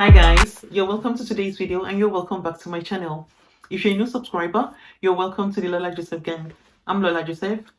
Hi guys, you're welcome to today's video and you're welcome back to my channel. If you're a new subscriber, you're welcome to the Lola Joseph gang. I'm Lola Joseph.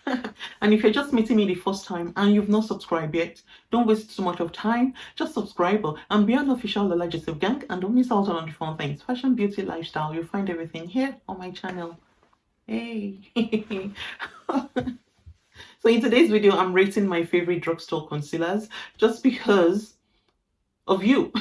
And if you're just meeting me the first time and you've not subscribed yet, don't waste too much of time. Just subscribe and be an official Lola Joseph gang and don't miss out on the fun things. Fashion, beauty, lifestyle. You'll find everything here on my channel. Hey. So in today's video, I'm rating my favorite drugstore concealers just because of you.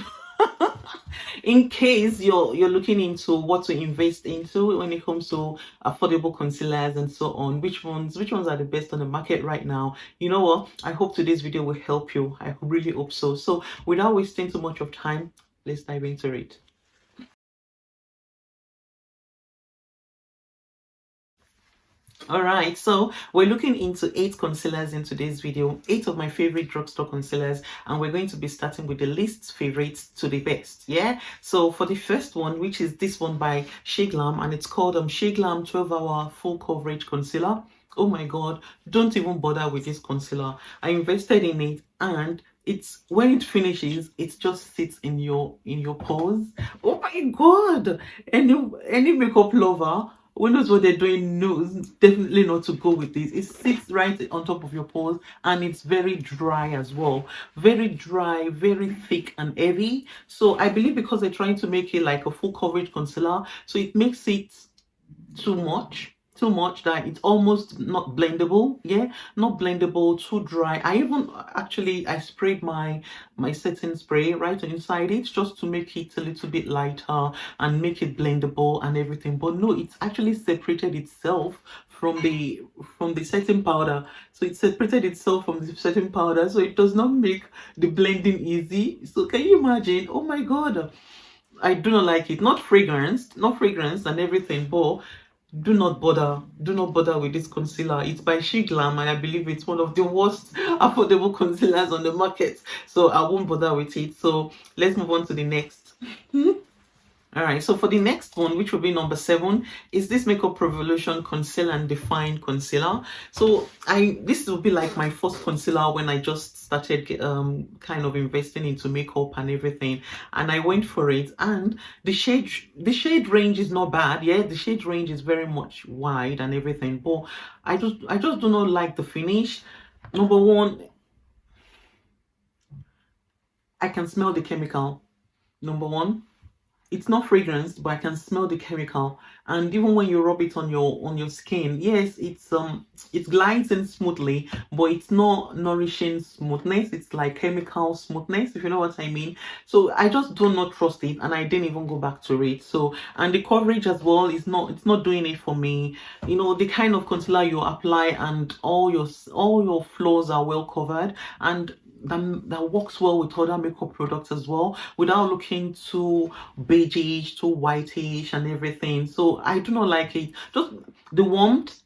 In case you're looking into what to invest into when it comes to affordable concealers and so on, which ones are the best on the market right now. You know what, I hope today's video will help you. I really hope so. So without wasting too much of time, let's dive into it. Alright, so we're looking into 8 concealers in today's video, 8 of my favorite drugstore concealers, and we're going to be starting with the least favorites to the best. Yeah, so for the first one, which is this one by Shea Glam, and it's called Shea Glam 12-hour full coverage concealer. Oh my god, don't even bother with this concealer. I invested in it, and it's when it finishes, it just sits in your pores. Oh my god, any makeup lover who knows what they're doing knows definitely not to go with this. It sits right on top of your pores and it's very dry as well. Very dry, very thick and heavy. So I believe because they're trying to make it like a full coverage concealer, so it makes it too much that it's almost not blendable. Yeah, not blendable, too dry. I sprayed my setting spray right inside it just to make it a little bit lighter and make it blendable and everything, but no, it's actually separated itself from the setting powder. So it separated itself from the setting powder, so it does not make the blending easy. So can you imagine? Oh my god, I do not like it. Not fragrance and everything, but do not bother with this concealer. It's by Shea Glam and I believe it's one of the worst affordable concealers on the market, so I won't bother with it. So let's move on to the next. All right, so for the next one, which will be number 7, is this Makeup Revolution Conceal and Define Concealer. So this will be like my first concealer when I just started kind of investing into makeup and everything, and I went for it. And the shade range is not bad. Yeah, the shade range is very much wide and everything, but I just do not like the finish. Number one, I can smell the chemical. Number one, it's not fragranced, but I can smell the chemical. And even when you rub it on your skin, yes, it glides in smoothly, but it's not nourishing smoothness. It's like chemical smoothness, if you know what I mean. So I just do not trust it, and I didn't even go back to it. So, and the coverage as well is it's not doing it for me. You know, the kind of concealer you apply and all your flaws are well covered, and that works well with other makeup products as well, without looking too beigeish, too whitish and everything. So I do not like it. Just the warmth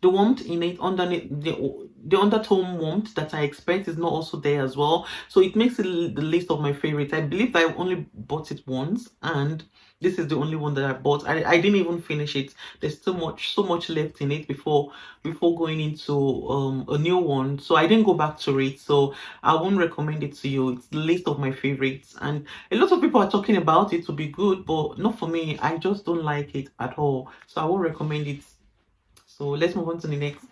in it, underneath the undertone warmth that I expect is not also there as well. So it makes it the least of my favorites. I believe I only bought it once, and this is the only one that I bought. I didn't even finish it. There's so much left in it before going into a new one. So I didn't go back to it. So I won't recommend it to you. It's the least of my favorites. And a lot of people are talking about it to be good, but not for me. I just don't like it at all. So I won't recommend it. So let's move on to the next.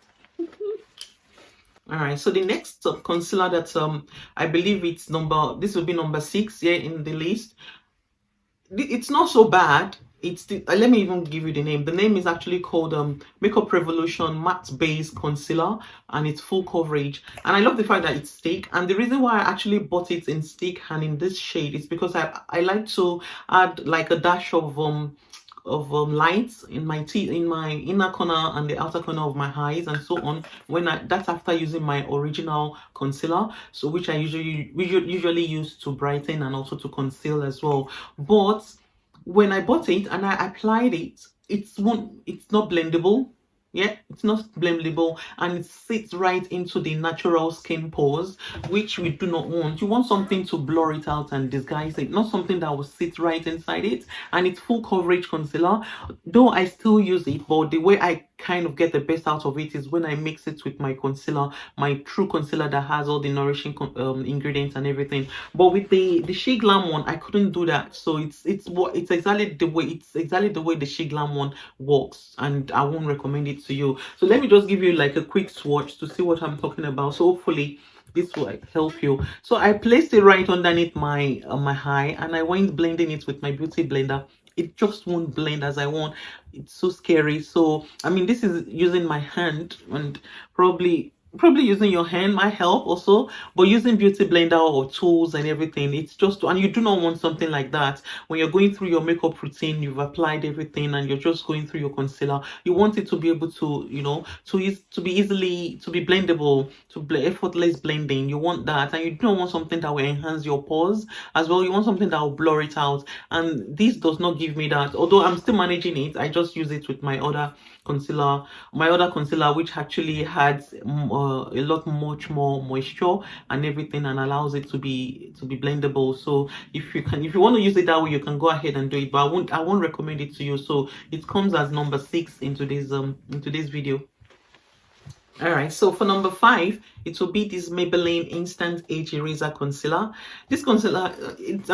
All right, so the next concealer that I believe this will be number 6 here in the list. It's not so bad. Let me even give you the name. The name is actually called Makeup Revolution Matte Base Concealer, and it's full coverage. And I love the fact that it's stick. And the reason why I actually bought it in stick and in this shade is because I like to add like a dash of lights in my inner corner and the outer corner of my eyes and so on, that's after using my original concealer, so which I usually use to brighten and also to conceal as well. But when I bought it and I applied it, it's not blendable. Yeah, it's not blendable, and it sits right into the natural skin pores, which we do not want. You want something to blur it out and disguise it, not something that will sit right inside it. And it's full coverage concealer, though I still use it, but the way I kind of get the best out of it is when I mix it with my concealer, my true concealer that has all the nourishing ingredients and everything. But with the She Glam one, I couldn't do that. So it's exactly the way the She Glam one works, and I won't recommend it to you. So let me just give you like a quick swatch to see what I'm talking about. So hopefully this will like help you. So I placed it right underneath my my eye, and I went blending it with my beauty blender. It just won't blend as I want. It's so scary. So I mean, this is using my hand, and probably using your hand might help also, but using beauty blender or tools and everything, it's just, and you do not want something like that when you're going through your makeup routine. You've applied everything and you're just going through your concealer. You want it to be able to, you know, to be easily, to be blendable, effortless blending. You want that, and you don't want something that will enhance your pores as well. You want something that will blur it out, and this does not give me that. Although I'm still managing it, I just use it with my other concealer, which actually has a lot much more moisture and everything, and allows it to be blendable. So if you want to use it that way, you can go ahead and do it, but I won't recommend it to you. So it comes as number 6 in today's video. All right, so for number 5, it will be this Maybelline Instant Age Eraser Concealer. This concealer, it's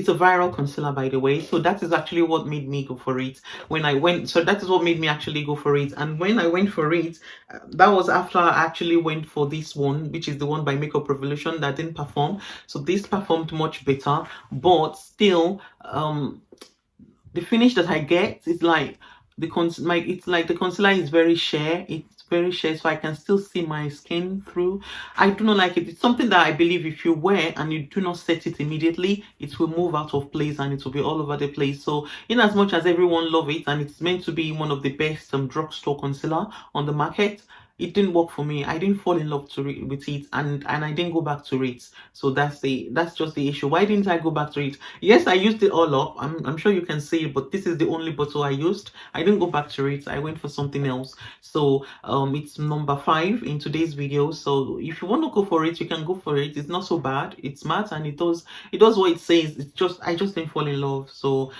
a viral concealer, by the way. So that is actually what made me go for it that is what made me actually go for it. And when I went for it, that was after I actually went for this one, which is the one by Makeup Revolution that didn't perform. So this performed much better, but still, the finish that I get is like the concealer is very sheer. It's very sheer, so I can still see my skin through. I do not like it. It's something that I believe if you wear and you do not set it immediately, it will move out of place and it will be all over the place. So in as much as everyone love it and it's meant to be one of the best drugstore concealer on the market, it didn't work for me. I didn't fall in love with it, and I didn't go back to it. So that's just the issue. Why didn't I go back to it? Yes, I used it all up. I'm sure you can see it, but this is the only bottle I used. I didn't go back to it. I went for something else. So it's number 5 in today's video. So if you want to go for it, you can go for it. It's not so bad. It's matte and it does what it says. I just didn't fall in love. So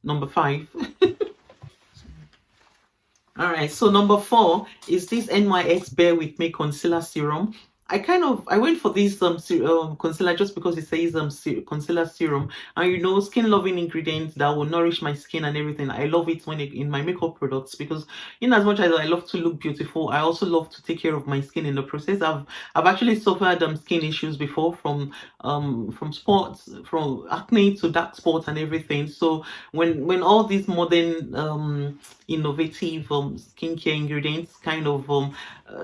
number 5. All right, so number 4 is this NYX Bear With Me Concealer Serum. I went for this concealer just because it says concealer serum, and you know, skin loving ingredients that will nourish my skin and everything. I love it when in my makeup products, because in as much as I love to look beautiful, I also love to take care of my skin in the process. I've actually suffered skin issues before from spots, from acne to dark spots and everything. So when all these modern innovative skincare ingredients kind of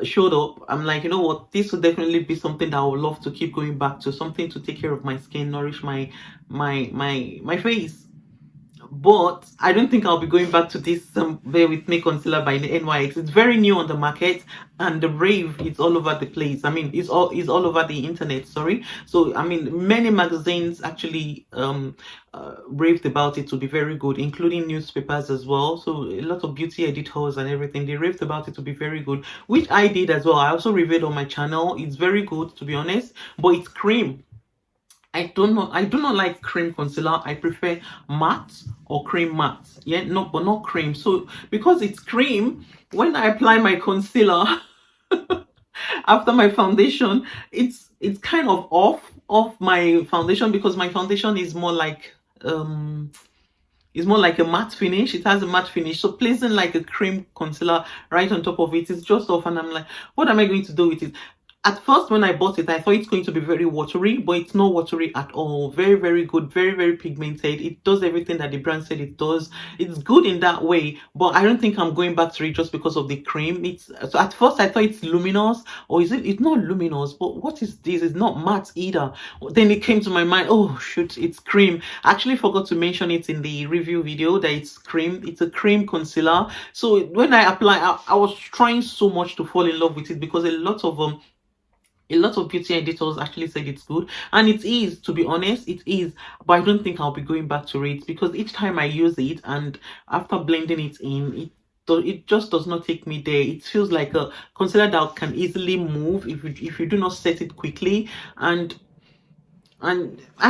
showed up, I'm like, you know what, this will definitely be something that I would love to keep going back to, something to take care of my skin, nourish my face. But I don't think I'll be going back to this Bear With Me concealer by the NYX. It's very new on the market, and the rave is all over the place. I mean, it's all over the internet, sorry. So I mean, many magazines actually raved about it to be very good, including newspapers as well. So a lot of beauty editors and everything, they raved about it to be very good, which I did as well. I also reviewed on my channel. It's very good, to be honest, but it's cream. I do not like cream concealer. I prefer matte or cream matte. Yeah, but not cream. So because it's cream, when I apply my concealer after my foundation, it's kind of off my foundation, because my foundation is more like a matte finish. It has a matte finish, so placing like a cream concealer right on top of it is just off, and I'm like, what am I going to do with it? At first, when I bought it, I thought it's going to be very watery, but it's not watery at all. Very, very good. Very, very pigmented. It does everything that the brand said it does. It's good in that way, but I don't think I'm going back to it just because of the cream. So at first I thought it's luminous, or it's not luminous, but what is this? It's not matte either. Then it came to my mind, oh shoot, it's cream. I actually forgot to mention it in the review video that it's cream. It's a cream concealer. So when I apply, I was trying so much to fall in love with it, because a lot of beauty editors actually said it's good, and it is, to be honest, it is. But I don't think I'll be going back to it, because each time I use it and after blending it in, it just does not take me there. It feels like a concealer that can easily move if you do not set it quickly, and I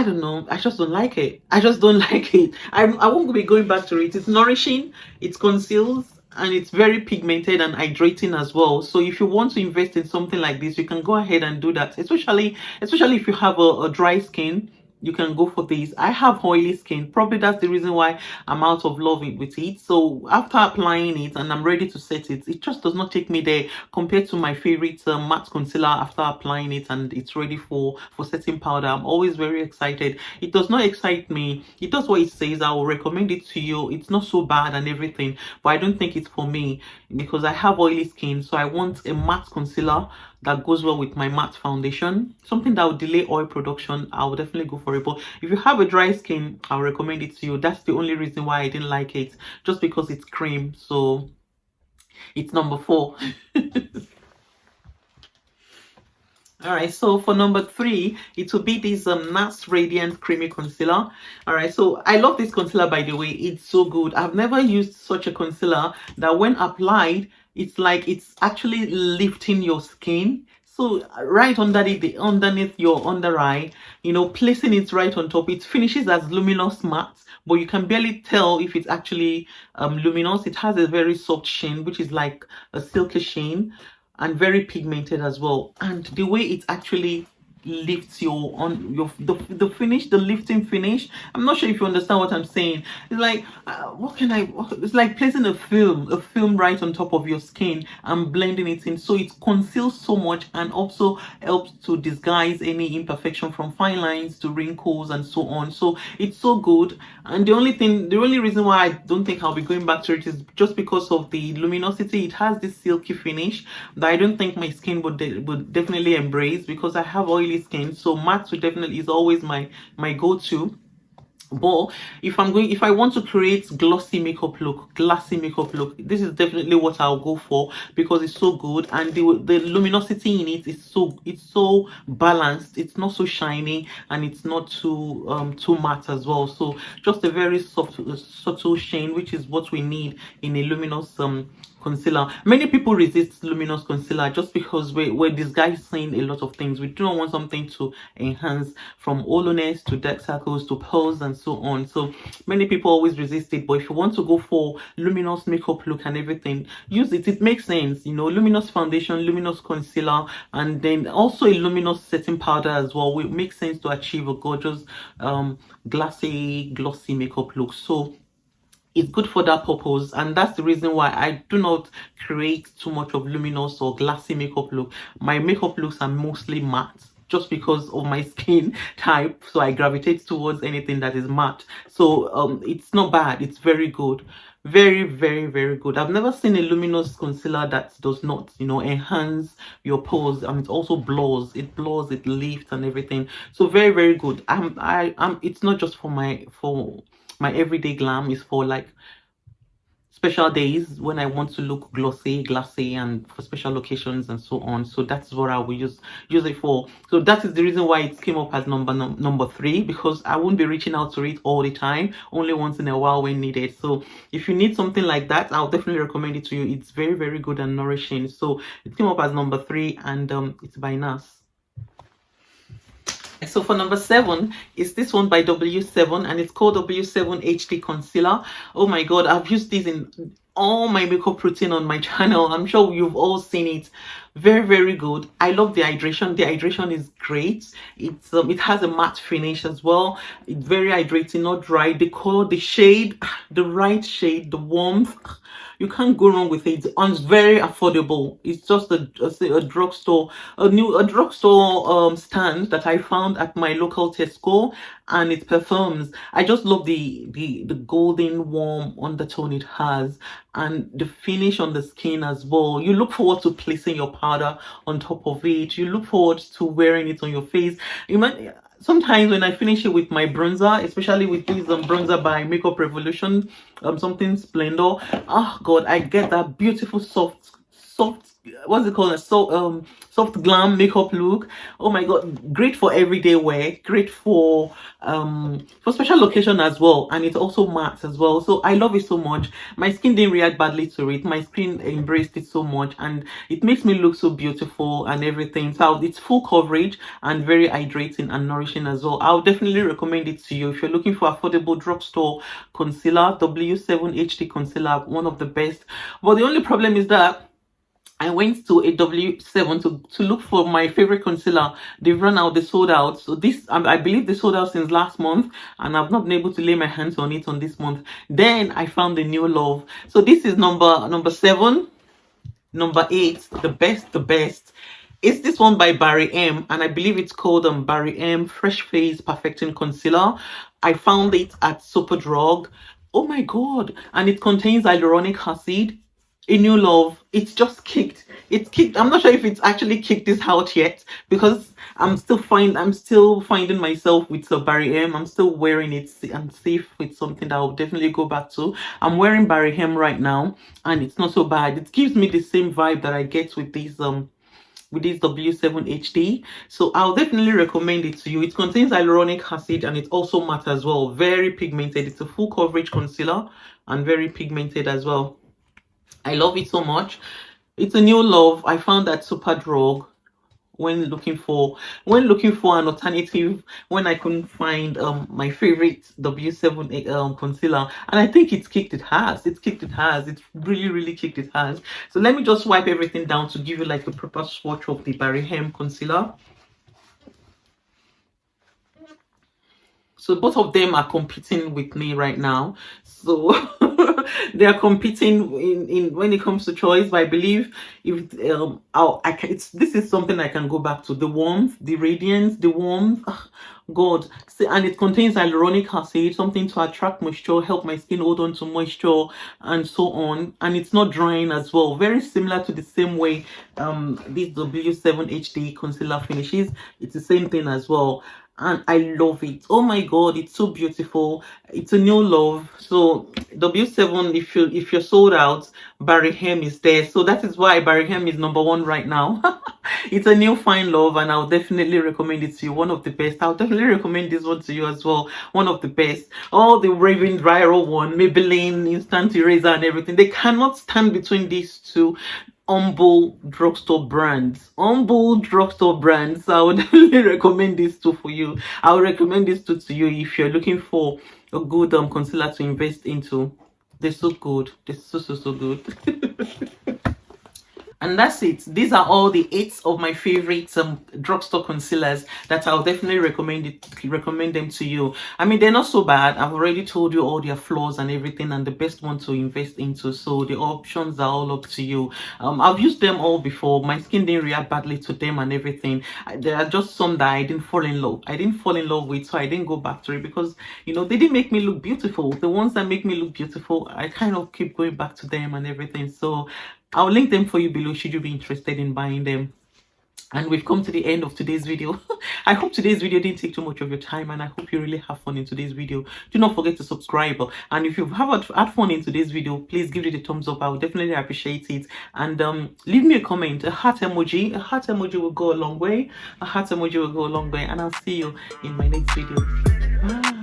don't know, I just don't like it. I won't be going back to it. It's nourishing, it conceals, and it's very pigmented and hydrating as well. So if you want to invest in something like this, you can go ahead and do that, especially if you have a dry skin. You can go for this. I have oily skin, probably that's the reason why I'm out of love with it. So after applying it and I'm ready to set it, it just does not take me there compared to my favorite matte concealer. After applying it and it's ready for setting powder, I'm always very excited. It does not excite me. It does what it says. I will recommend it to you. It's not so bad and everything, but I don't think it's for me because I have oily skin. So I want a matte concealer that goes well with my matte foundation, something that will delay oil production. I will definitely go for it. But if you have a dry skin, I'll recommend it to you. That's the only reason why I didn't like it, just because it's cream. So it's number 4. All right, so for number 3, it will be this NARS Radiant Creamy Concealer. All right, so I love this concealer, by the way. It's so good. I've never used such a concealer that when applied, it's like it's actually lifting your skin. So right underneath your under eye, you know, placing it right on top, it finishes as luminous matte, but you can barely tell if it's actually luminous. It has a very soft sheen, which is like a silky sheen, and very pigmented as well. And the way it actually lifts the finish, the lifting finish, I'm not sure if you understand what I'm saying. It's like it's like placing a film right on top of your skin and blending it in, so it conceals so much and also helps to disguise any imperfection, from fine lines to wrinkles and so on. So it's so good. And the only reason why I don't think I'll be going back to it is just because of the luminosity. It has this silky finish that I don't think my skin would definitely embrace, because I have oily skin. So matte is always my go-to. But if I want to create glassy makeup look, this is definitely what I'll go for, because it's so good, and the luminosity in it is so balanced. It's not so shiny and it's not too matte as well. So just a very soft, subtle shine, which is what we need in a luminous concealer. Many people resist luminous concealer just because we're disguising a lot of things. We do not want something to enhance, from hollowness to dark circles to pearls and so on. So many people always resist it. But if you want to go for luminous makeup look and everything, use it. It makes sense, you know. Luminous foundation, luminous concealer, and then also a luminous setting powder as well. It makes sense to achieve a gorgeous glossy makeup look. So it's good for that purpose, and that's the reason why I do not create too much of luminous or glassy makeup look. My makeup looks are mostly matte, just because of my skin type. So I gravitate towards anything that is matte. So it's not bad. It's very good. Very, very, very good. I've never seen a luminous concealer that does not, you know, enhance your pores, and it also blurs, it lifts and everything. So very, very good. It's not just for my everyday glam. It's for like special days when I want to look glossy, and for special occasions and so on. So that's what I will use it for. So that is the reason why it came up as number 3, because I won't be reaching out to it all the time, only once in a while when needed. So if you need something like that, I'll definitely recommend it to you. It's very, very good and nourishing. So it came up as number 3, and it's by NARS. So for number 7 is this one by W7, and it's called W7 HD Concealer. Oh my god, I've used this in all my makeup routine on my channel. I'm sure you've all seen it. Very, very good. I love the hydration. The hydration is great. It has a matte finish as well. It's very hydrating, not dry. The color, the shade, the right shade, the warmth, you can't go wrong with it. And it's very affordable. It's just a drugstore, a drugstore stand that I found at my local Tesco, and it performs. I just love the golden warm undertone it has, and the finish on the skin as well. You look forward to placing your powder on top of it. You look forward to wearing it on your face. Sometimes when I finish it with my bronzer, especially with this bronzer by Makeup Revolution, something Splendor, oh god, I get that beautiful soft what's it called, a soft glam makeup look. Oh my god, great for everyday wear, great for special occasion as well, and it also mattes as well. So I love it so much. My skin didn't react badly to it, my skin embraced it so much, and it makes me look so beautiful and everything. So it's full coverage and very hydrating and nourishing as well. I'll definitely recommend it to you if you're looking for affordable drugstore concealer. W7 HD concealer, one of the best. But the only problem is that I went to a W7 to look for my favorite concealer. They've run out, they sold out. So this, I believe they sold out since last month, and I've not been able to lay my hands on it on this month. Then I found a new love. So this is number 7. Number 8, the best. It's this one by Barry M, and I believe it's called Barry M Fresh Face Perfecting Concealer. I found it at Superdrug. Oh my god, and it contains hyaluronic acid, a new love. It's just kicked. It's kicked. I'm not sure if it's actually kicked this out yet, because I'm still finding myself with Barry M. I'm still wearing it. I'm safe with something that I'll definitely go back to. I'm wearing Barry M right now, and it's not so bad. It gives me the same vibe that I get with these W7 HD. So I'll definitely recommend it to you. It contains hyaluronic acid, and it also matte as well. Very pigmented. It's a full coverage concealer and very pigmented as well. I love it so much. It's a new love. I found that Superdrug when looking for an alternative, when I couldn't find my favorite W7 concealer, and I think it's kicked it has. It's really kicked it has. So let me just wipe everything down to give you like a proper swatch of the Barry M concealer. So both of them are competing with me right now. So they are competing in when it comes to choice. But I believe if this is something I can go back to: the warmth, the radiance, the warmth. God. And it contains hyaluronic acid, something to attract moisture, help my skin hold on to moisture, and so on. And it's not drying as well. Very similar to the same way this W7 HD concealer finishes. It's the same thing as well, and I love it. Oh my god, it's so beautiful. It's a new love. So W7, if you're sold out, Barry M is there. So that is why Barry M is #1 right now. It's a new fine love, and I'll definitely recommend it to you. One of the best. I'll definitely recommend this one to you as well. One of the best. All the Raven viral one, Maybelline instant eraser and everything, they cannot stand between these two humble drugstore brands. So I would definitely recommend these two for you. I would recommend these two to you if you're looking for a good concealer to invest into. They're so good. They're so good. And that's it. These are all the 8 of my favorite drugstore concealers that I'll definitely recommend them to you. I mean, they're not so bad. I've already told you all their flaws and everything, and the best one to invest into. So the options are all up to you. I've used them all before. My skin didn't react badly to them and everything. There are just some that I didn't fall in love with, so I didn't go back to it, because they didn't make me look beautiful. The ones that make me look beautiful, I kind of keep going back to them and everything. So I'll link them for you below should you be interested in buying them. And we've come to the end of today's video. I hope today's video didn't take too much of your time, and I hope you really have fun in today's video. Do not forget to subscribe, and if you have had fun in today's video, please give it a thumbs up. I would definitely appreciate it. And leave me a comment. A heart emoji will go a long way. And I'll see you in my next video. Bye.